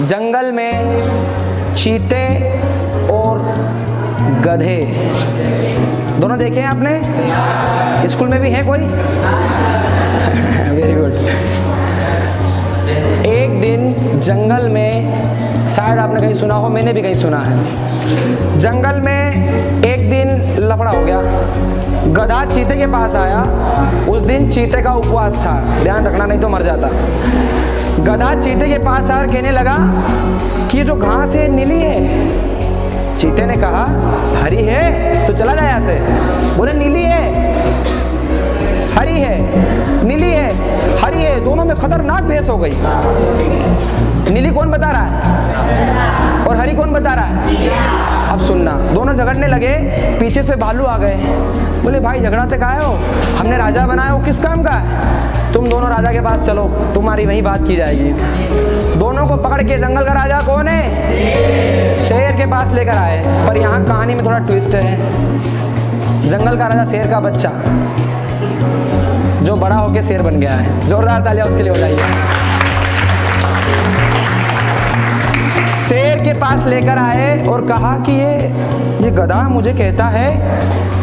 जंगल में चीते और गधे दोनों देखे हैं आपने? स्कूल में भी है कोई? Very good. एक दिन जंगल में, शायद आपने कहीं सुना हो, मैंने भी कहीं सुना है, जंगल में एक दिन लफड़ा हो गया। गधा चीते के पास आया। उस दिन चीते का उपवास था, ध्यान रखना नहीं तो मर जाता। गधा चीते के पास आकर कहने लगा कि जो घास है नीली है। चीते ने कहा हरी है तो चला जाए यहाँ से। बोले नीली है, हरी है, नीली है, हरी है, दोनों में खतरनाक बहस हो गई। नीली कौन बता रहा है और हरी कौन बता रहा है? अब सुनना, दोनों झगड़ने लगे। पीछे से भालू आ गए। बोले भाई झगड़ाते काहे हो? हमने राजा बनाया, वो किस काम का है? तुम दोनों राजा के पास चलो, तुम्हारी वही बात की जाएगी। दोनों को पकड़ के, जंगल का राजा कौन है? शेर के पास लेकर आए। पर यहाँ कहानी में थोड़ा ट्विस्ट है। जंगल का राजा शेर का बच्चा जो बड़ा होके शेर बन गया है। जोरदार तालियां उसके लिए हो जाइए। शेर के पास लेकर आए और कहा कि ये गधा मुझे कहता है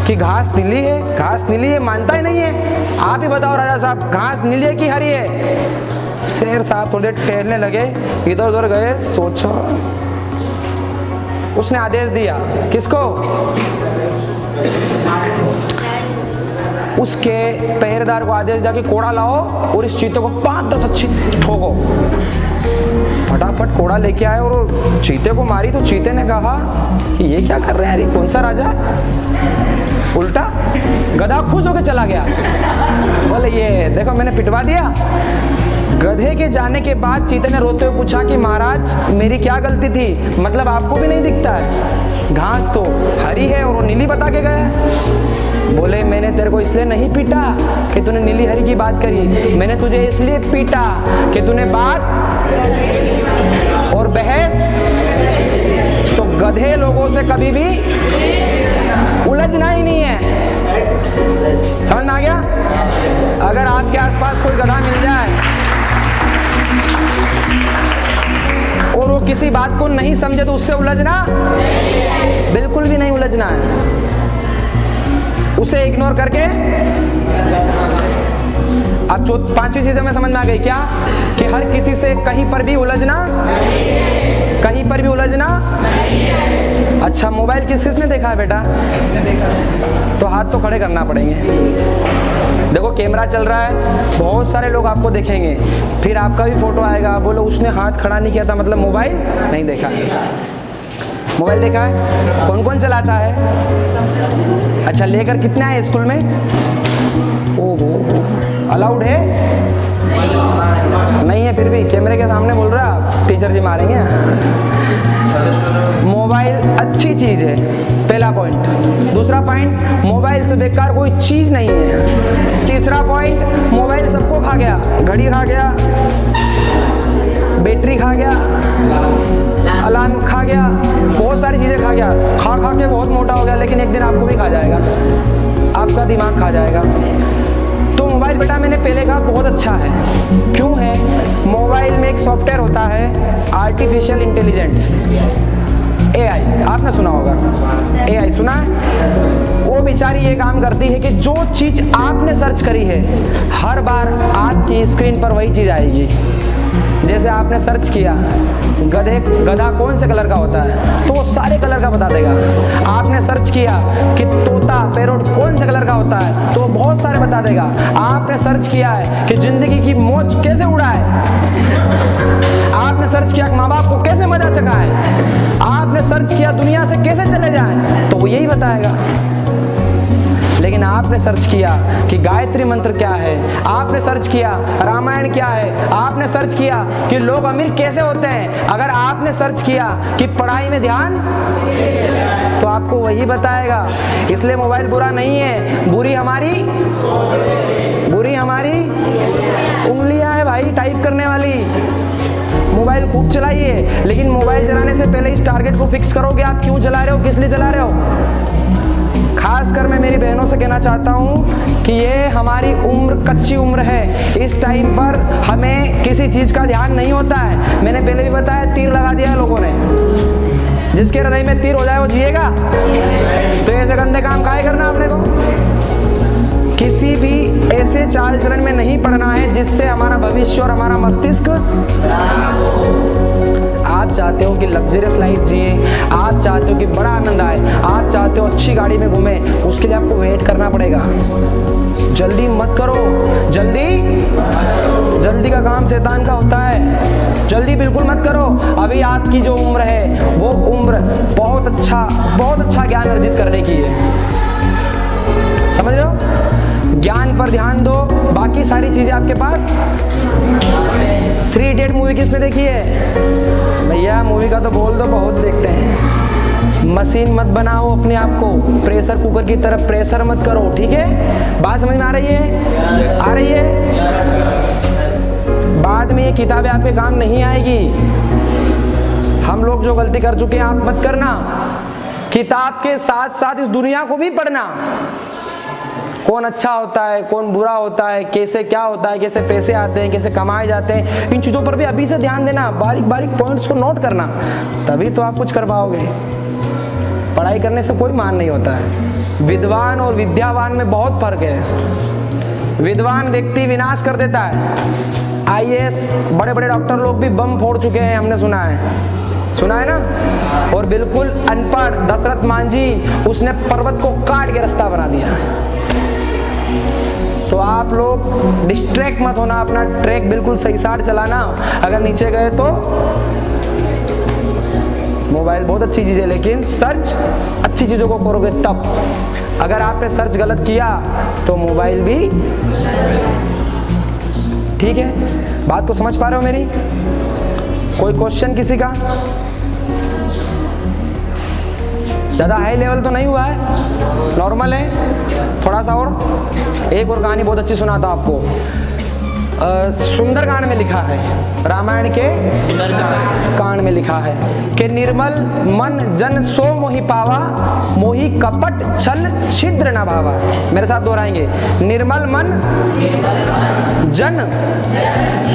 कि घास नीली है, घास नीली है, मानता ही नहीं है। आप ही बताओ राजा साहब, घास नीली है कि हरी है? शेर साहब थोड़ी देर ठहरने लगे, इधर उधर गए, सोचा। उसने आदेश दिया, किसको? उसके पहरेदार को आदेश दिया कि कोड़ा लाओ और इस चीते को 5-10 अच्छी ठोको। फटाफट कोड़ा लेके आए और चीते को मारी। तो चीते ने कहा कि ये क्या कर रहे हैं यार, कौन सा राजा? उल्टा गधा खुश होकर चला गया। बोले ये देखो मैंने पिटवा दिया। गधे के जाने के बाद चीते ने रोते हुए पूछा कि महाराज मेरी क्या गलती थी? मतलब आपको भी नहीं दिखता है? घास तो हरी है और वो नीली बता के गया। बोले मैंने तेरे को इसलिए नहीं पीटा कि तूने नीली हरी की बात करी, मैंने तुझे इसलिए पीटा कि तूने बात और बहस तो गधे लोगों से कभी भी उलझना ही नहीं है। समझ में आ गया? अगर आपके आसपास कोई गधा मिल जाए और वो किसी बात को नहीं समझे तो उससे उलझना बिल्कुल भी नहीं उलझना है। उसे इग्नोर करके अब जो 5वीं चीज हमें समझ में आ गई क्या? कि हर किसी से कहीं पर भी उलझना, कहीं पर भी उलझना। अच्छा मोबाइल किसने देखा है बेटा? तो हाथ तो खड़े करना पड़ेंगे। देखो कैमरा चल रहा है, बहुत सारे लोग आपको देखेंगे, फिर आपका भी फोटो आएगा। बोलो उसने हाथ खड़ा नहीं किया था, मतलब मोबाइल नहीं देखा। मोबाइल देखा है? कौन कौन चलाता है? अच्छा लेकर कितने आए स्कूल में? ओहो, अलाउड है? नहीं है, फिर भी कैमरे के सामने बोल रहा है, टीचर जी मारेंगे। मोबाइल अच्छी चीज है, पहला पॉइंट। दूसरा पॉइंट, मोबाइल से बेकार कोई चीज नहीं है। तीसरा पॉइंट, मोबाइल सबको खा गया। घड़ी खा गया, बैटरी खा गया, अलार्म खा गया, बहुत सारी चीजें खा गया। खा खा के बहुत मोटा हो गया, लेकिन एक दिन आपको भी खा जाएगा, आपका दिमाग खा जाएगा। तो मोबाइल बेटा मैंने पहले कहा बहुत अच्छा है। क्यों है? मोबाइल में एक सॉफ्टवेयर होता है आर्टिफिशियल इंटेलिजेंस, AI, आपने सुना होगा AI, सुना है? वो बेचारी ये काम करती है कि जो चीज आपने सर्च करी है हर बार आपकी स्क्रीन पर वही चीज आएगी। जैसे आपने सर्च किया गधा कौन से कलर का होता है, तो वो सारे कलर का बता देगा। आपने सर्च किया कि तोता पैरोट कौन से कलर का होता है, तो वो बहुत सारे बता देगा। आपने सर्च किया है कि जिंदगी की मौज कैसे उड़ाए, आपने सर्च किया माँ बाप को कैसे मजा चखाए, आपने सर्च किया दुनिया से कैसे चले जाएं, तो वो यही बताएगा। लेकिन आपने सर्च किया कि गायत्री मंत्र क्या है, आपने सर्च किया रामायण क्या है, आपने सर्च किया कि लोग अमीर कैसे होते हैं, अगर आपने सर्च किया कि पढ़ाई में ध्यान, तो आपको वही बताएगा। इसलिए मोबाइल बुरा नहीं है, बुरी हमारी उंगलियां है भाई टाइप करने वाली। मोबाइल खूब चलाइए, लेकिन मोबाइल चलाने से पहले इस टारगेट को फिक्स करोगे आप क्यों चला रहे हो, किस लिए चला रहे हो। खासकर मैं मेरी बहनों से कहना चाहता हूँ कि ये हमारी उम्र कच्ची उम्र है। इस टाइम पर हमें किसी चीज़ का ध्यान नहीं होता है। मैंने पहले भी बताया, तीर लगा दिया है लोगों ने। जिसके हृदय में तीर हो जाए वो जिएगा? तो ऐसे गंदे काम काहे करना आपने को? किसी भी ऐसे चाल चलन में नहीं पड़ना है जिससे हमारा भविष्य और हमारा मस्तिष्क। आप चाहते हो कि लग्जरियस लाइफ जिए, आप चाहते हो कि बड़ा आनंद आए, आप चाहते हो अच्छी गाड़ी में घूमे, उसके लिए आपको वेट करना पड़ेगा। जल्दी मत करो। जल्दी का काम शैतान का होता है। जल्दी बिल्कुल मत करो। अभी आपकी जो उम्र है वो उम्र बहुत अच्छा ज्ञान अर्जित करने की है। समझ रहे हो? ज्ञान पर ध्यान दो, बाकी सारी चीजें आपके पास। 3 इडियट मूवी किसने देखी है? भैया मूवी का तो बोल दो, बहुत देखते हैं। मशीन मत बनाओ अपने आप को, प्रेशर कुकर की तरफ प्रेशर मत करो, ठीक है? बात समझ में आ रही है? आ रही है? बाद में ये किताबें आपके काम नहीं आएगी। हम लोग जो गलती कर चुके हैं आप मत करना। किताब के साथ साथ इस दुनिया को भी पढ़ना। कौन अच्छा होता है, कौन बुरा होता है, कैसे क्या होता है, कैसे पैसे आते हैं, कैसे कमाए जाते हैं, इन चीज़ों पर भी अभी से ध्यान देना। बारीक बारीक पॉइंट्स को नोट करना, तभी तो आप कुछ कर पाओगे। पढ़ाई करने से कोई मान नहीं होता है। विद्वान और विद्यावान में बहुत फर्क है। विद्वान व्यक्ति विनाश कर देता है। IAS बड़े बड़े डॉक्टर लोग भी बम फोड़ चुके हैं, हमने सुना है ना। और बिल्कुल अनपढ़ दशरथ मांझी, उसने पर्वत को काट के रास्ता बना दिया। तो आप लोग डिस्ट्रैक्ट मत होना, अपना ट्रैक बिल्कुल सही साथ चलाना। अगर नीचे गए तो मोबाइल बहुत अच्छी चीज़ है, लेकिन सर्च अच्छी चीज़ों को करोगे तब। अगर आपने सर्च गलत किया तो मोबाइल भी। ठीक है, बात को समझ पा रहे हो मेरी? कोई क्वेश्चन किसी का? ज़्यादा हाई लेवल तो नहीं हुआ है, नॉर्मल है थोड़ा सा। और एक और कहानी बहुत अच्छी सुनाता हूँ आपको। सुंदरकांड में लिखा है, रामायण के कांड में लिखा है कि निर्मल मन जन सो मोहि पावा, मोहि कपट छल छिद्र न भावा। मेरे साथ दोहराएंगे, निर्मल मन जन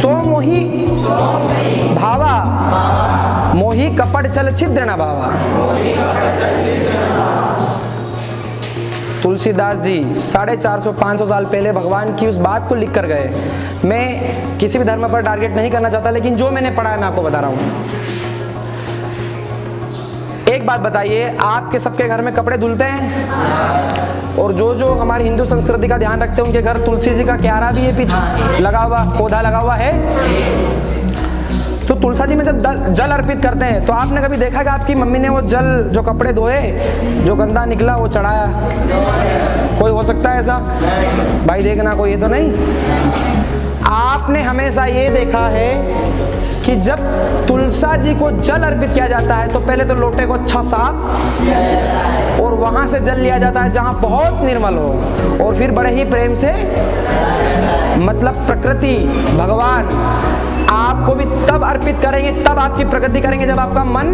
सो मोहि भावा, मोहि कपट छल छिद्र न भावा। तुलसीदास जी 450-500 साल पहले भगवान की उस बात को लिख कर गए। मैं किसी भी धर्म पर टारगेट नहीं करना चाहता, लेकिन जो मैंने पढ़ा है मैं आपको बता रहा हूँ। एक बात बताइए, आपके सबके घर में कपड़े धुलते हैं? और जो जो हमारी हिंदू संस्कृति का ध्यान रखते हैं उनके घर तुलसी जी का क्यारा भी है, पीछे लगा हुआ, पौधा लगा हुआ है। तो तुलसा जी में जब जल अर्पित करते हैं तो आपने कभी देखा कि आपकी मम्मी ने वो जल, जो कपड़े धोए, जो गंदा निकला वो चढ़ाया? कोई हो सकता है ऐसा? भाई देखना, कोई ये तो नहीं। आपने हमेशा ये देखा है कि जब तुलसा जी को जल अर्पित किया जाता है तो पहले तो लोटे को अच्छा साफ, और वहां से जल लिया जाता है जहां बहुत निर्मल हो, और फिर बड़े ही प्रेम से, मतलब प्रकृति, भगवान आपको भी तब अर्पित करेंगे, तब आपकी प्रगति करेंगे जब आपका मन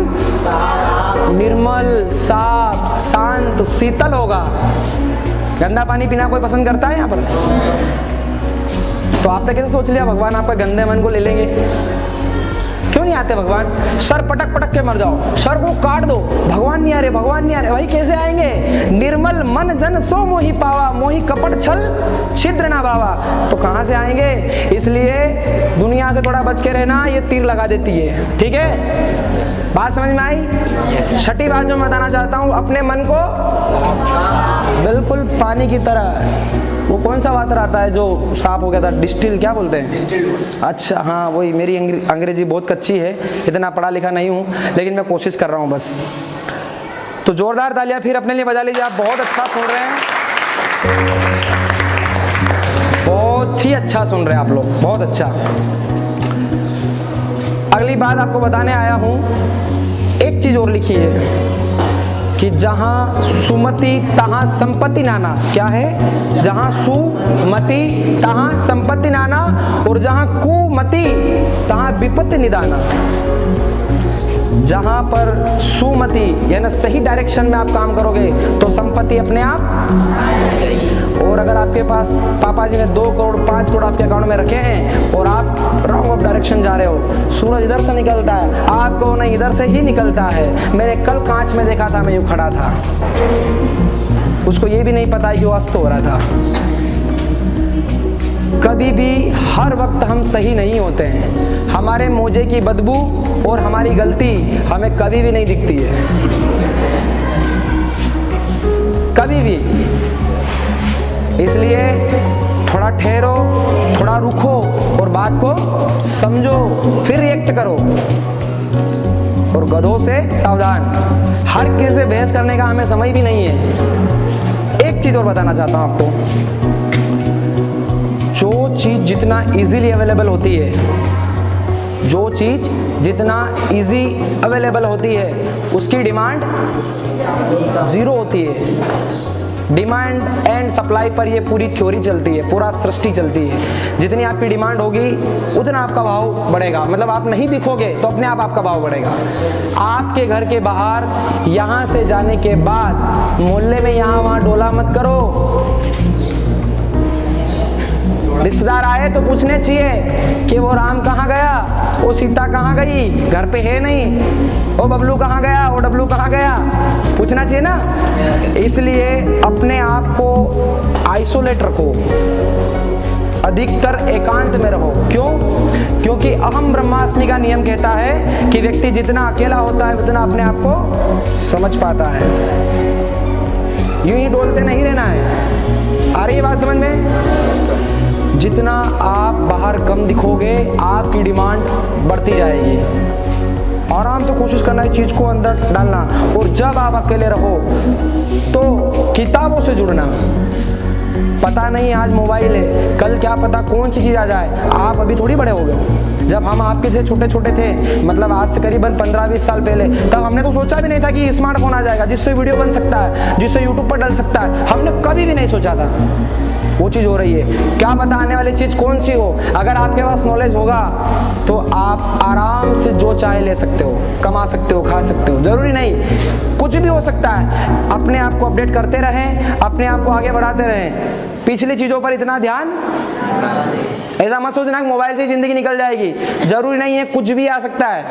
निर्मल, साफ, शांत, शीतल होगा। गंदा पानी पीना कोई पसंद करता है यहाँ पर? तो आपने कैसे सोच लिया भगवान आपका गंदे मन को ले लेंगे? क्यों नहीं आते भगवान? सर पटक पटक के मर जाओ, सर को काट दो, भगवान नहीं आ रहे, भगवान नहीं आ रहे। भाई कैसे आएंगे? निर्मल मन जन सो मोहि पावा, मोहि कपट छल छिद्र ना भावा। तो कहाँ से आएंगे? इसलिए दुनिया से थोड़ा बच के रहना, ये तीर लगा देती है। ठीक है, बात समझ में आई? छठी बात जो मैं बताना चाहता हूँ, अपने मन को बिल्कुल पानी की तरह, वो कौन सा वाटर आता है जो साफ हो गया था, डिस्टिल क्या बोलते हैं? डिस्टिल्ड। अच्छा हाँ, वही। मेरी अंग्रेजी बहुत कच्ची है, इतना पढ़ा लिखा नहीं हूँ, लेकिन मैं कोशिश कर रहा हूँ बस। तो जोरदार तालियां फिर अपने लिए बजा लीजिए। आप बहुत अच्छा सुन रहे हैं, बहुत ही अच्छा सुन रहे हैं आप लोग, बहुत अच्छा। अगली बात आपको बताने आया हूँ, एक चीज और लिखी है कि जहां सुमति तहां संपत्ति नाना। क्या है? जहां सुमति तहां संपत्ति नाना, और जहां कुमति तहां विपत्ति निदाना। जहां पर सुमति यानी सही डायरेक्शन में आप काम करोगे तो संपत्ति अपने आप। और अगर आपके पास पापा जी ने 2 करोड़ 5 करोड़ आपके अकाउंट में रखे हैं और आप रॉन्ग ऑफ डायरेक्शन जा रहे हो, सूरज इधर से निकलता है, आपको नहीं इधर से ही निकलता है। मैंने कल कांच में देखा था, मैं यूं खड़ा था, उसको ये भी नहीं पता कि वो अस्त हो रहा था। कभी भी हर वक्त हम सही नहीं होते हैं। हमारे मोजे की बदबू और हमारी गलती हमें कभी भी नहीं दिखती है, कभी भी। इसलिए थोड़ा ठहरो, थोड़ा रुको और बात को समझो, फिर रिएक्ट करो। और गधों से सावधान, हर किसी से बहस करने का हमें समय भी नहीं है। एक चीज और बताना चाहता हूं आपको, जो चीज जितना इजीली अवेलेबल होती है, जो चीज जितना इजी अवेलेबल होती है उसकी डिमांड जीरो होती है। डिमांड एंड सप्लाई पर ये पूरी थ्योरी चलती है, पूरा सृष्टि चलती है। जितनी आपकी डिमांड होगी उतना आपका भाव बढ़ेगा। मतलब आप नहीं दिखोगे तो अपने आप आपका भाव बढ़ेगा। आपके घर के बाहर यहाँ से जाने के बाद मोहल्ले में यहाँ वहाँ डोला मत करो। रिश्तेदार आए तो पूछने चाहिए कि वो राम कहाँ गया, वो सीता कहाँ गई, घर पे है नहीं, वो बबलू कहाँ गया, वो डबलू कहाँ गया, पूछना चाहिए ना। इसलिए अपने आप को आइसोलेट रखो, अधिकतर एकांत में रहो। क्यों? क्योंकि अहम ब्रह्मास्मि का नियम कहता है कि व्यक्ति जितना अकेला होता है उतना अपने आप को समझ पाता है। यूं ही डोलते नहीं रहना है। आ रही है बात समझ में? जितना आप बाहर कम दिखोगे आपकी डिमांड बढ़ती जाएगी। आराम से कोशिश करना है चीज को अंदर डालना। और जब आप अकेले रहो तो किताबों से जुड़ना। पता नहीं आज मोबाइल है, कल क्या पता कौन सी चीज आ जाए। आप अभी थोड़ी बड़े हो गए। जब हम आपके से छोटे छोटे थे, मतलब आज से करीबन 15-20 साल पहले, तब हमने तो सोचा भी नहीं था कि स्मार्टफोन आ जाएगा जिससे वीडियो बन सकता है, जिससे यूट्यूब पर डल सकता है। हमने कभी भी नहीं सोचा था। वो चीज हो रही है। क्या पता आने वाली चीज कौन सी हो। अगर आपके पास नॉलेज होगा तो आप आराम से जो चाहे ले सकते हो, कमा सकते हो, खा सकते हो। जरूरी नहीं, कुछ भी हो सकता है। अपने आप को अपडेट करते रहें, अपने आप को आगे बढ़ाते रहें। पिछली चीजों पर इतना ध्यान, ऐसा मत सोचना कि मोबाइल से जिंदगी निकल जाएगी। जरूरी नहीं है, कुछ भी आ सकता है।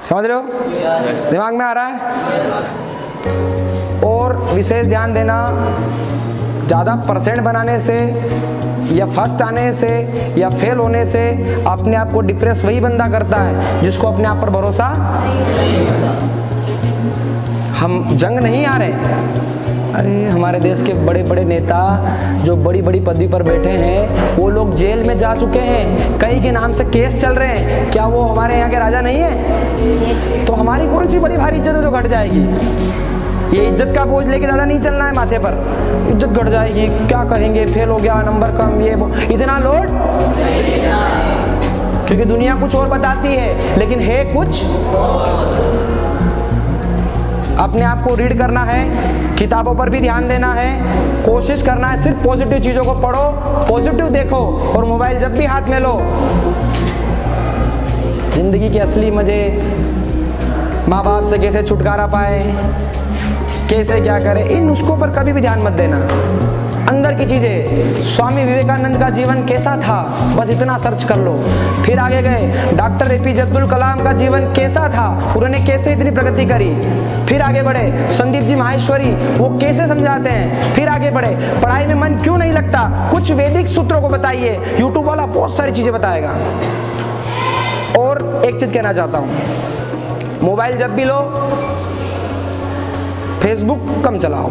समझ रहे हो? दिमाग में आ रहा है? और विशेष ध्यान देना, ज़्यादा परसेंट बनाने से या फर्स्ट आने से या फेल होने से अपने आप को डिप्रेस वही बंदा करता है जिसको अपने आप पर भरोसा। हम जंग नहीं आ रहे। अरे हमारे देश के बड़े बड़े नेता जो बड़ी बड़ी पदवी पर बैठे हैं वो लोग जेल में जा चुके हैं, कई के नाम से केस चल रहे हैं। क्या वो हमारे यहाँ के राजा नहीं है? तो हमारी कौन सी बड़ी भारी इज्जत है जो घट जाएगी? ये इज्जत का बोझ लेके ज़्यादा नहीं चलना है माथे पर। इज्जत घट जाएगी, क्या कहेंगे, फेल हो गया, नंबर कम, ये वो, इतना लोड। क्योंकि दुनिया कुछ और बताती है लेकिन है कुछ। अपने आप को रीड करना है, किताबों पर भी ध्यान देना है, कोशिश करना है सिर्फ पॉजिटिव चीज़ों को पढ़ो, पॉजिटिव देखो। और मोबाइल जब भी हाथ में लो, जिंदगी के असली मजे, माँ बाप से कैसे छुटकारा पाए, कैसे क्या करें, इन नुस्खों पर कभी भी ध्यान मत देना। अंदर की चीजें, स्वामी विवेकानंद का जीवन कैसा था, बस इतना सर्च कर लो। फिर आगे गए, डॉक्टर एपीजे अब्दुल कलाम का जीवन कैसा था, उन्होंने कैसे इतनी प्रगति करी। फिर आगे बढ़े, संदीप जी माहेश्वरी वो कैसे समझाते हैं। फिर आगे बढ़े, पढ़ाई में मन क्यों नहीं लगता, कुछ वैदिक सूत्रों को बताइए, यूट्यूब वाला बहुत सारी चीजें बताएगा। और एक चीज कहना चाहता हूं, मोबाइल जब भी लो फेसबुक कम चलाओ,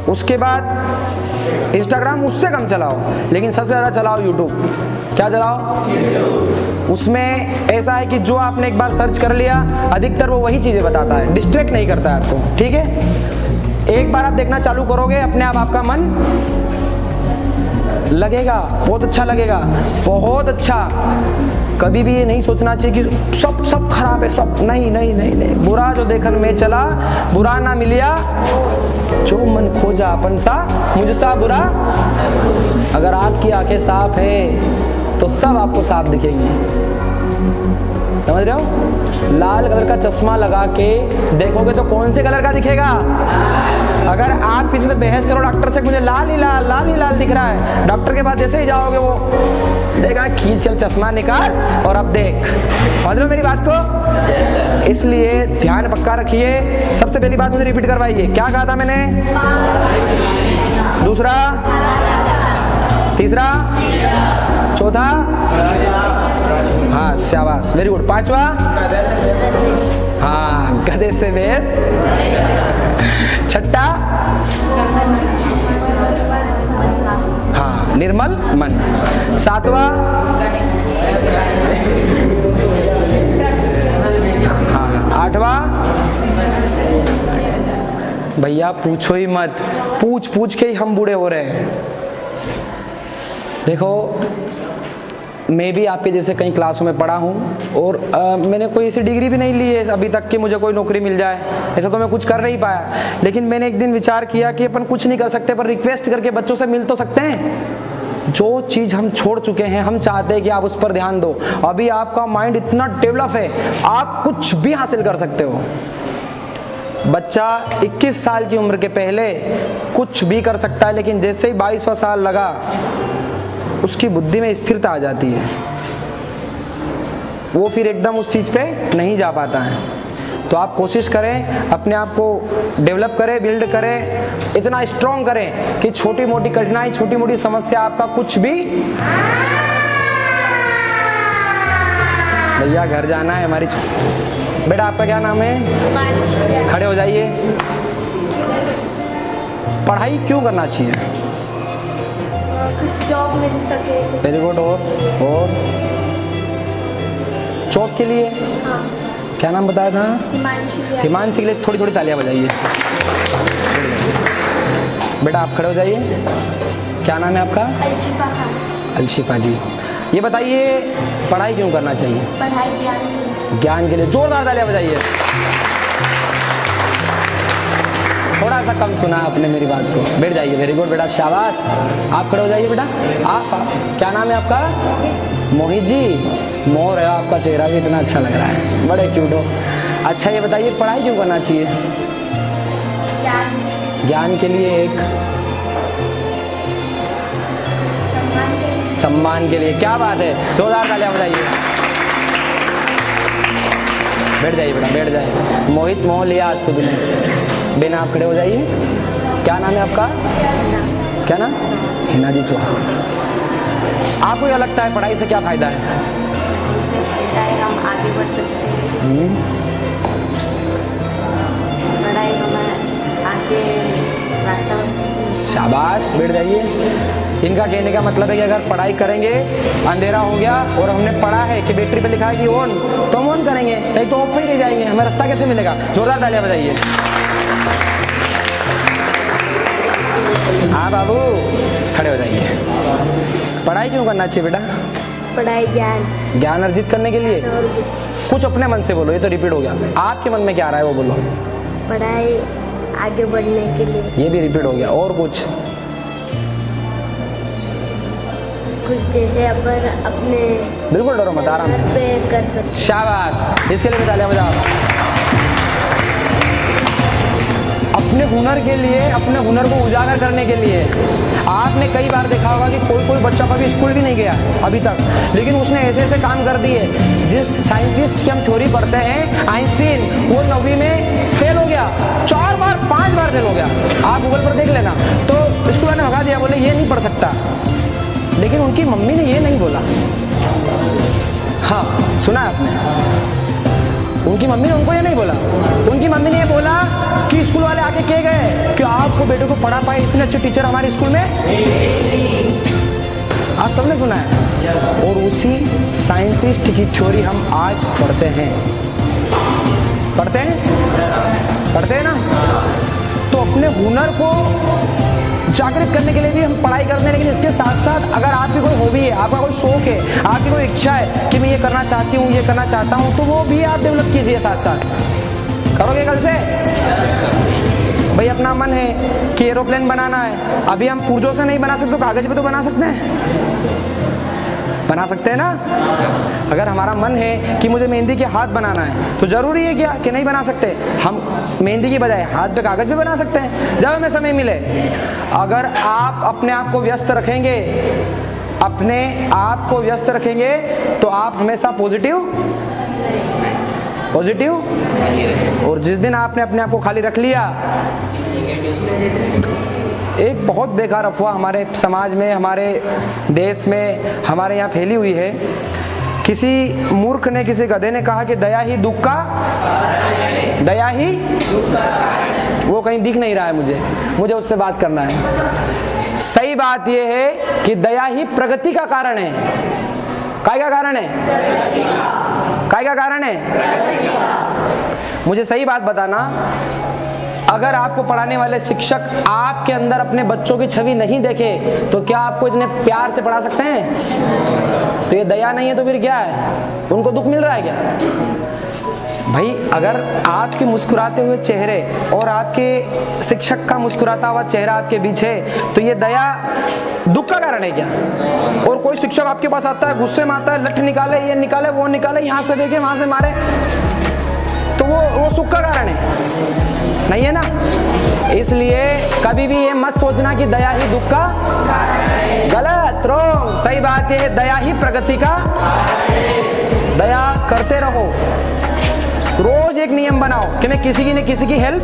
उसके बाद इंस्टाग्राम उससे कम चलाओ, लेकिन सबसे ज़्यादा चलाओ यूट्यूब। क्या चलाओ? उसमें ऐसा है कि जो आपने एक बार सर्च कर लिया अधिकतर वो वही चीज़ें बताता है, डिस्ट्रैक्ट नहीं करता है आपको। ठीक है, एक बार आप देखना चालू करोगे अपने आप आपका मन लगेगा, बहुत अच्छा लगेगा, बहुत अच्छा। कभी भी ये नहीं सोचना चाहिए कि सब खराब है, सब नहीं नहीं नहीं नहीं। बुरा जो देखन में चला, बुरा ना मिलिया, जो मन खोजा अपन सा मुझसा बुरा। अगर आपकी आंखें साफ है तो सब आपको साफ दिखेंगी। समझ रहे हो? लाल कलर का चश्मा लगा के देखोगे तो कौन से कलर का दिखेगा? अगर आप किसी से बहस करो डॉक्टर से, मुझे लाल ही लाल दिख रहा है, डॉक्टर के पास जैसे ही जाओगे वो देखा खींच कर चश्मा निकाल और अब देख। समझ लो मेरी बात को? इसलिए ध्यान पक्का रखिए। सबसे पहली बात मुझे रिपीट करवाइए, क्या कहा था मैंने? दूसरा, तीसरा, चौथा, हाँ शाबाश, वेरी गुड। पांचवा, हाँ गधे से बेस। छठा, हाँ निर्मल मन। सातवां, हाँ। आठवां, भैया पूछो ही मत, पूछ पूछ के ही हम बूढ़े हो रहे हैं। देखो मैं भी आपके जैसे कई क्लासों में पढ़ा हूँ और मैंने कोई ऐसी डिग्री भी नहीं ली है अभी तक कि मुझे कोई नौकरी मिल जाए, ऐसा तो मैं कुछ कर नहीं पाया। लेकिन मैंने एक दिन विचार किया कि अपन कुछ नहीं कर सकते पर रिक्वेस्ट करके बच्चों से मिल तो सकते हैं। जो चीज़ हम छोड़ चुके हैं हम चाहते हैं कि आप उस पर ध्यान दो। अभी आपका माइंड इतना डेवलप है, आप कुछ भी हासिल कर सकते हो। बच्चा 21 साल की उम्र के पहले कुछ भी कर सकता है, लेकिन जैसे ही 22वां साल लगा उसकी बुद्धि में स्थिरता आ जाती है, वो फिर एकदम उस चीज़ पे नहीं जा पाता है। तो आप कोशिश करें, अपने आप को डेवलप करें, बिल्ड करें, इतना स्ट्रॉन्ग करें कि छोटी मोटी कठिनाई, छोटी मोटी समस्या आपका कुछ भी। भैया घर जाना है हमारी। बेटा आपका क्या नाम है? खड़े हो जाइए। पढ़ाई क्यों करना चाहिए? कुछ जॉब मिल सके। Very good. और जॉब के लिए? हाँ। क्या नाम बताया था? हिमांशी के लिए थोड़ी थोड़ी तालियां बजाइए। बेटा आप खड़े हो जाइए। क्या नाम है आपका? अलशिफा खान। अलशिफा जी, ये बताइए पढ़ाई क्यों करना चाहिए? पढ़ाई ज्ञान के लिए। जोरदार तालियां बजाइए। थोड़ा सा कम सुना आपने मेरी बात को। बैठ जाइए। वेरी गुड बेटा, शाबाश। आप खड़े हो जाइए बेटा। आप क्या नाम है आपका? मोहित जी। मोर है आपका, चेहरा भी इतना अच्छा लग रहा है, बड़े क्यूट हो। अच्छा ये बताइए पढ़ाई क्यों करना चाहिए? ज्ञान के लिए। एक सम्मान के लिए। क्या बात है, जोरदार तालियां बजाइए। बैठ जाइए बेटा, बैठ जाइए। मोहित मोह लिया आज तो तुमने। बेना आप खड़े हो जाइए। क्या नाम है आपका? क्या नाम? हिना जी चौहान। आपको क्या लगता है पढ़ाई से क्या फायदा है? हम आगे बढ़ सकते हैं। पढ़ाई हमें आगे रास्ता। शाबाश, बैठ जाइए। इनका कहने का मतलब है कि अगर पढ़ाई करेंगे, अंधेरा हो गया और हमने पढ़ा है कि बैटरी पे लिखा है कि ऑन, तो हम ऑन करेंगे, नहीं तो ऑफ ही रह जाएंगे। हमें रास्ता कैसे मिलेगा? जोरदार तालियां बजाइए। हाँ बाबू खड़े हो जाइए। पढ़ाई क्यों करना चाहिए बेटा? पढ़ाई ज्ञान अर्जित करने के लिए। कुछ अपने मन से बोलो, ये तो रिपीट हो गया। आपके मन में क्या आ रहा है वो बोलो। पढ़ाई आगे बढ़ने के लिए। ये भी रिपीट हो गया। और कुछ जैसे अपन अपने बिल्कुल डरो मत, आराम से पे कर सकते। शाबाश, इसके लिए भी तालियां बजाओ। अपने हुनर के लिए, अपने हुनर को उजागर करने के लिए। आपने कई बार देखा होगा कि कोई बच्चा कभी स्कूल भी नहीं गया अभी तक, लेकिन उसने ऐसे ऐसे काम कर दिए। जिस साइंटिस्ट की हम थ्योरी पढ़ते हैं, आइंस्टीन, वो 9वीं में फेल हो गया, 4 बार 5 बार फेल हो गया। आप गूगल पर देख लेना। तो स्कूल वाले भगा दिया, बोले ये नहीं पढ़ सकता। लेकिन उनकी मम्मी ने ये नहीं बोला। हाँ सुना आपने? उनकी मम्मी ने उनको ये नहीं बोला। उनकी मम्मी ने ये बोला कि स्कूल वाले आके कह गए कि आपको बेटे को पढ़ा पाए, इतने अच्छे टीचर हमारे स्कूल में। आप सबने सुना है। और उसी साइंटिस्ट की थ्योरी हम आज पढ़ते हैं। पढ़ते हैं ना। तो अपने हुनर को जागृत करने के लिए भी हम पढ़ाई करते हैं, लेकिन इसके साथ साथ अगर आपकी कोई हॉबी है, आपका कोई शौक है, आपकी कोई इच्छा है कि मैं ये करना चाहती हूँ, ये करना चाहता हूँ, तो वो भी आप डेवलप कीजिए साथ साथ। करोगे कल से? भाई अपना मन है कि एरोप्लेन बनाना है, अभी हम पुर्जों से नहीं बना सकते तो कागज पे तो बना सकते हैं। बना सकते हैं ना? अगर हमारा मन है कि मुझे मेहंदी के हाथ बनाना है तो ज़रूरी है क्या कि नहीं बना सकते? हम मेहंदी की बजाय हाथ पे कागज़ भी बना सकते हैं जब हमें समय मिले। अगर आप अपने आप को व्यस्त रखेंगे, अपने आप को व्यस्त रखेंगे तो आप हमेशा पॉजिटिव, और जिस दिन आपने अपने आप को खाली रख लिया, एक बहुत बेकार अफवाह हमारे समाज में, हमारे देश में, हमारे यहाँ फैली हुई है। किसी मूर्ख ने, किसी गधे ने कहा कि दया ही दुख का, दया ही, वो कहीं दिख नहीं रहा है मुझे उससे बात करना है। सही बात यह है कि दया ही प्रगति का कारण है। काय का कारण है? काय का कारण है? मुझे सही बात बताना, अगर आपको पढ़ाने वाले शिक्षक आपके अंदर अपने बच्चों की छवि नहीं देखे तो क्या आपको इतने प्यार से पढ़ा सकते हैं? तो ये दया नहीं है तो फिर क्या है? उनको दुख मिल रहा है क्या? भाई अगर आपके मुस्कुराते हुए चेहरे और आपके शिक्षक का मुस्कुराता हुआ चेहरा आपके बीच है तो ये दया दुख का कारण है क्या? और कोई शिक्षक आपके पास आता है, गुस्से में आता है, लठ निकाले, ये निकाले, वो निकाले, यहाँ से देखे, वहां से मारे, तो वो सुख का कारण है? नहीं है ना? इसलिए कभी भी ये मत सोचना कि दया ही दुख का, गलत, रॉन्ग। सही बात है, दया ही प्रगति का, दया करते रहो। रोज एक नियम बनाओ कि मैं किसी की हेल्प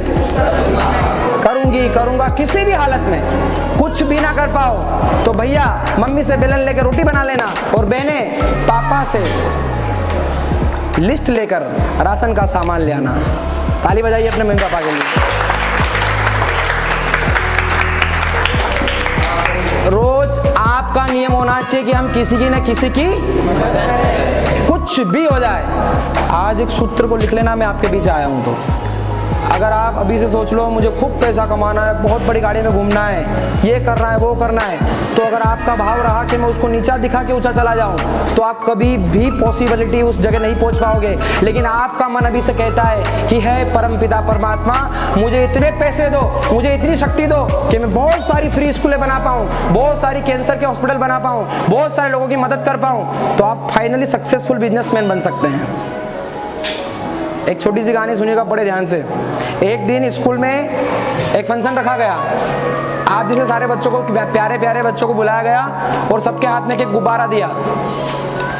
करूंगा किसी भी हालत में। कुछ भी ना कर पाओ तो भैया मम्मी से बेलन लेकर रोटी बना लेना, और बहने पापा से लिस्ट लेकर राशन का सामान ले आना। ताली बजाइए अपने मम्मी पापा के लिए। रोज आपका नियम होना चाहिए कि हम किसी की न किसी की, कुछ भी हो जाए। आज एक सूत्र को लिख लेना, मैं आपके बीच आया हूं तो अगर आप अभी से सोच लो मुझे खूब पैसा कमाना है, बहुत बड़ी गाड़ी में घूमना है, ये करना है, वो करना है, तो अगर आपका भाव रहा कि मैं उसको नीचा दिखा के ऊंचा चला जाऊं तो आप कभी भी पॉसिबिलिटी उस जगह नहीं पहुंच पाओगे। लेकिन आपका मन अभी से कहता है कि है परमपिता परमात्मा, मुझे इतने पैसे दो, मुझे इतनी शक्ति दो कि मैं बहुत सारी फ्री स्कूलें बना पाऊं, बहुत सारी कैंसर के हॉस्पिटल बना पाऊं, बहुत सारे लोगों की मदद कर पाऊं, तो आप फाइनली सक्सेसफुल बिजनेसमैन बन सकते हैं। एक छोटी सी कहानी सुनिएगा बड़े ध्यान से। एक दिन स्कूल में एक फंक्शन रखा गया। आप जैसे सारे बच्चों को, प्यारे प्यारे बच्चों को बुलाया गया और सबके हाथ में एक गुब्बारा दिया।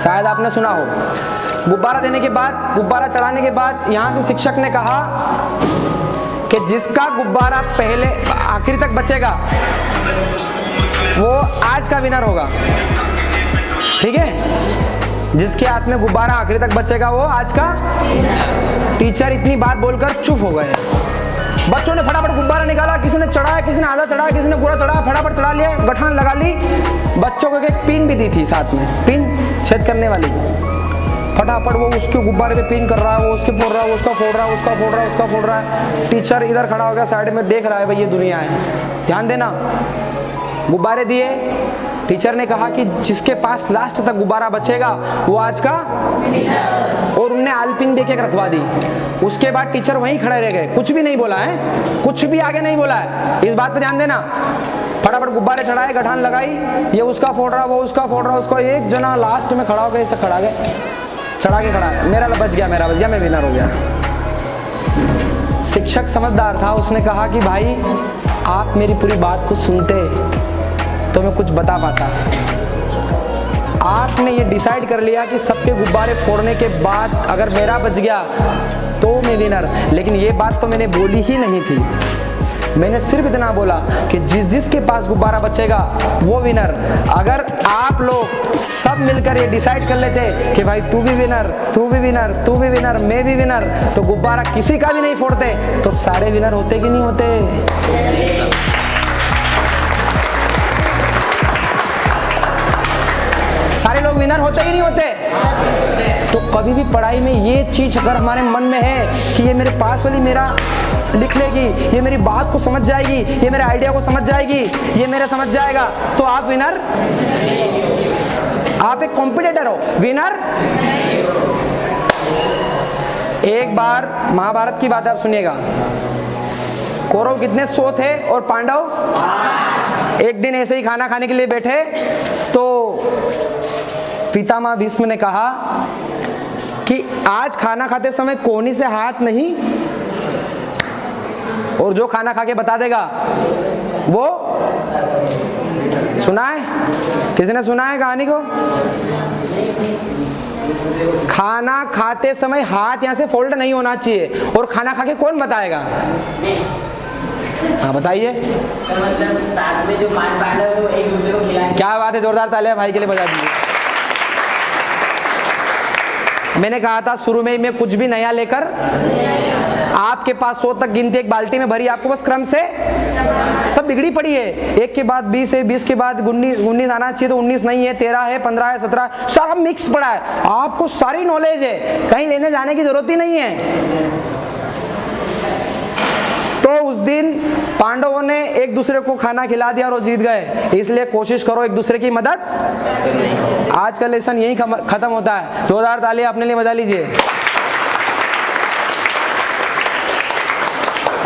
शायद आपने सुना हो। गुब्बारा देने के बाद, गुब्बारा चढ़ाने के बाद यहाँ से शिक्षक ने कहा कि जिसका गुब्बारा पहले आखिर तक बचेगा वो आज का विनर होगा। ठीक है? जिसके हाथ में गुब्बारा आखिरी तक बचेगा वो आज का। टीचर इतनी बात बोलकर चुप हो गए। बच्चों ने फटाफट गुब्बारा निकाला, किसी ने चढ़ाया, किसी ने आधा चढ़ाया, किसी ने पूरा चढ़ाया, फटाफट चढ़ा लिया, गठान लगा ली। बच्चों को एक पिन भी दी थी साथ में, पिन छेद करने वाली। फटाफट वो उसके गुब्बारे पे पिन कर रहा है, वो उसके फोड़ रहा है, उसका फोड़ रहा है, उसका फोड़ रहा है, उसका फोड़ रहा है। टीचर इधर खड़ा हो गया साइड में, देख रहा है भाई ये दुनिया है। ध्यान देना। गुब्बारे दिए। टीचर ने कहा कि जिसके पास लास्ट तक गुब्बारा बचेगा वो आज का, और उनने आलपिन भी एक रखवा दी। उसके बाद टीचर वहीं खड़े रह गए, कुछ भी नहीं बोला है, कुछ भी आगे नहीं बोला है। इस बात पे ध्यान देना। फटाफट गुब्बारे चढ़ाए, गठान लगाई, ये उसका फोड़ रहा, वो उसका फोड़ रहा, उसका। एक जना लास्ट में खड़ा हो गया, खड़ा गए, चढ़ा के खड़ा, मेरा बच गया, मेरा बच गया, मैं विनर हो गया। शिक्षक समझदार था, उसने कहा कि भाई आप मेरी पूरी बात को सुनते तो मैं कुछ बता पाता। आपने ये डिसाइड कर लिया कि सबके गुब्बारे फोड़ने के बाद अगर मेरा बच गया तो मैं विनर। लेकिन ये बात तो मैंने बोली ही नहीं थी। मैंने सिर्फ इतना बोला कि जिसके पास गुब्बारा बचेगा वो विनर। अगर आप लोग सब मिलकर ये डिसाइड कर लेते कि भाई तू भी विनर, तू भी विनर, तू भी विनर, मैं भी विनर, तो गुब्बारा किसी का भी नहीं फोड़ते तो सारे विनर होते कि नहीं होते? सारे लोग विनर होते ही नहीं होते। तो कभी भी पढ़ाई में ये चीज अगर हमारे मन में है कि ये मेरे पास वाली मेरा लिख लेगी, ये मेरी बात को समझ जाएगी, ये मेरे आइडिया को समझ जाएगी, ये मेरा समझ जाएगा, तो आप विनर, आप एक कॉम्पिटिटर हो, विनर। एक बार महाभारत की बात आप सुनिएगा। कौरव कितने 100 थे और पांडव? एक दिन ऐसे ही खाना खाने के लिए बैठे तो पितामह भीष्म ने कहा कि आज खाना खाते समय कोहनी से हाथ नहीं, और जो खाना खा के बता देगा वो सुना है? किसी ने सुना है कहानी को? खाना खाते समय हाथ यहां से फोल्ड नहीं होना चाहिए, और खाना खा के कौन बताएगा? हाँ बताइए। मतलब साथ में जो 5 पांडव वो एक दूसरे को खिलाएंगे। क्या बात है, जोरदार तालियां भाई के लिए बजा दीजिए। मैंने कहा था शुरू में ही मैं कुछ भी नया लेकर आपके पास 100 तक गिनती एक बाल्टी में भरी, आपको बस क्रम से सब बिगड़ी पड़ी है। 1 के बाद 20 है, 20 के बाद 19 आना चाहिए तो 19 नहीं है, 13 है, 15 है, 17 सारा मिक्स पड़ा है। आपको सारी नॉलेज है, कहीं लेने जाने की जरूरत ही नहीं है। तो उस दिन पांडवों ने एक दूसरे को खाना खिला दिया और वो जीत गए। इसलिए कोशिश करो एक दूसरे की मदद। आज का लेसन यही खत्म होता है। जोरदार तालियां अपने लिए बजा लीजिए,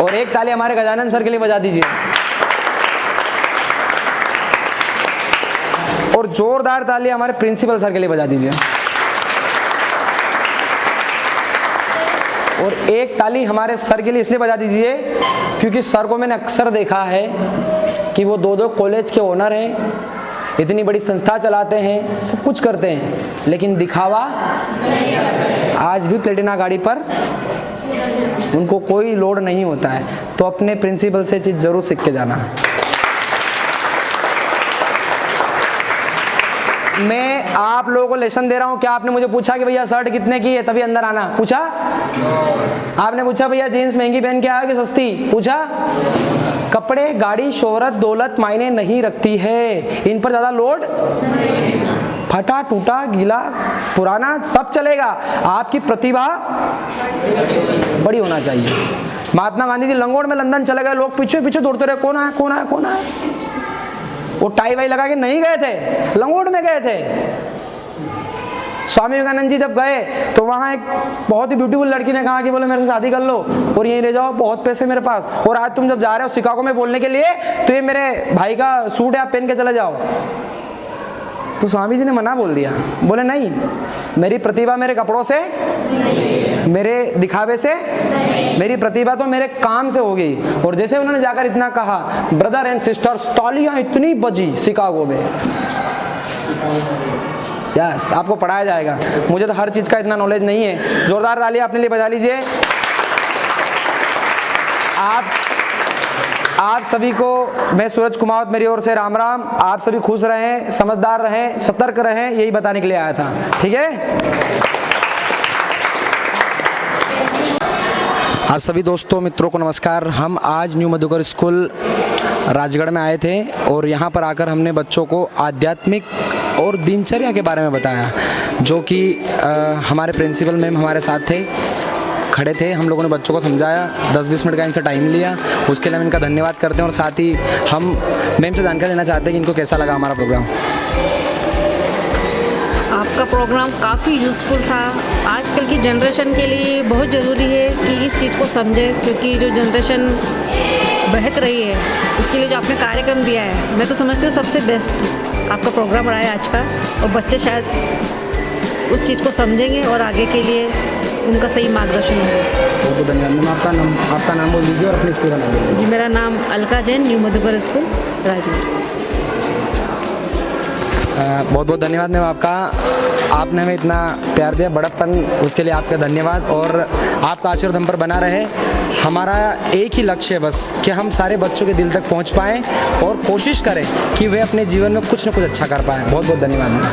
और एक ताली हमारे गजानन सर के लिए बजा दीजिए, और जोरदार ताली हमारे प्रिंसिपल सर के लिए बजा दीजिए, और एक ताली हमारे सर के लिए इसलिए बजा दीजिए क्योंकि सर को मैंने अक्सर देखा है कि वो 2 कॉलेज के ओनर हैं, इतनी बड़ी संस्था चलाते हैं, सब कुछ करते हैं, लेकिन दिखावा आज भी प्लेटिना गाड़ी पर उनको कोई लोड नहीं होता है। तो अपने प्रिंसिपल से चीज जरूर सीख के जाना। मैं आप लोगों को लेसन दे रहा हूं। क्या आपने मुझे पूछा कि भैया शर्ट कितने की है तभी अंदर आना? पूछा? आपने पूछा भैया जीन्स महंगी पहन के आओगे सस्ती? पूछा? कपड़े, गाड़ी, शोहरत, दौलत मायने नहीं रखती है, इन पर ज्यादा लोड फटा टूटा गीला पुराना सब चलेगा, आपकी प्रतिभा बड़ी होना चाहिए। महात्मा गांधी जी लंगोट में लंदन चले गए, लोग पीछे पीछे दौड़ते रहे, कौन आया कौन आया कौन आया। वो टाई वाई लगा के नहीं गए थे, लंगोट में गए थे। स्वामी विवेकानंद जी जब गए तो वहाँ एक बहुत ही ब्यूटीफुल लड़की ने कहा कि बोले मेरे से शादी कर लो और यहीं रह जाओ, बहुत पैसे मेरे पास, और आज तुम जब जा रहे हो शिकागो में बोलने के लिए तो ये मेरे भाई का सूट है, आप पहन के चले जाओ। तो स्वामी जी ने मना बोल दिया, बोले नहीं, मेरी प्रतिभा मेरे कपड़ों से, मेरे दिखावे से, मेरी प्रतिभा तो मेरे काम से होगी। और जैसे उन्होंने जाकर इतना कहा, ब्रदर एंड सिस्टर्स, तालियां इतनी बजी शिकागो में। यस, आपको पढ़ाया जाएगा। मुझे तो हर चीज का इतना नॉलेज नहीं है। जोरदार तालियां अपने लिए बजा लीजिए। आप सभी को मैं सूरज कुमावत मेरी ओर से राम राम। आप सभी खुश रहें, समझदार रहें, सतर्क रहें, यही बताने के लिए आया था। ठीक है, आप सभी दोस्तों मित्रों को नमस्कार। हम आज न्यू मधुकर स्कूल राजगढ़ में आए थे और यहाँ पर आकर हमने बच्चों को आध्यात्मिक और दिनचर्या के बारे में बताया, जो कि हमारे प्रिंसिपल मैम हमारे साथ थे, खड़े थे, हम लोगों ने बच्चों को समझाया। 10-20 मिनट का इनसे टाइम लिया, उसके लिए हम इनका धन्यवाद करते हैं। और साथ ही हम मैम से जानकारी लेना चाहते हैं कि इनको कैसा लगा हमारा प्रोग्राम। आपका प्रोग्राम काफ़ी यूज़फुल था। आजकल की जनरेशन के लिए बहुत ज़रूरी है कि इस चीज़ को समझे, क्योंकि जो जनरेशन बहक रही है उसके लिए जो आपने कार्यक्रम दिया है, मैं तो समझती हूँ सबसे बेस्ट आपका प्रोग्राम रहा है आज का। और बच्चे शायद उस चीज़ को समझेंगे और आगे के लिए उनका सही मार्गदर्शन होगा। बहुत बहुत धन्यवाद मैम। आपका नाम बोल दीजिए और अपने स्कूल का नाम बोल दीजिए। जी, मेरा नाम अलका जैन, न्यू मधुकर स्कूल राजगढ़। बहुत बहुत धन्यवाद मैम आपका। आपने हमें इतना प्यार दिया, बड़प्पन, उसके लिए आपका धन्यवाद। और आपका आशीर्वाद हम पर बना रहे। हमारा एक ही लक्ष्य है बस कि हम सारे बच्चों के दिल तक पहुंच पाएँ और कोशिश करें कि वे अपने जीवन में कुछ न कुछ अच्छा कर पाएँ। बहुत बहुत धन्यवाद मैम।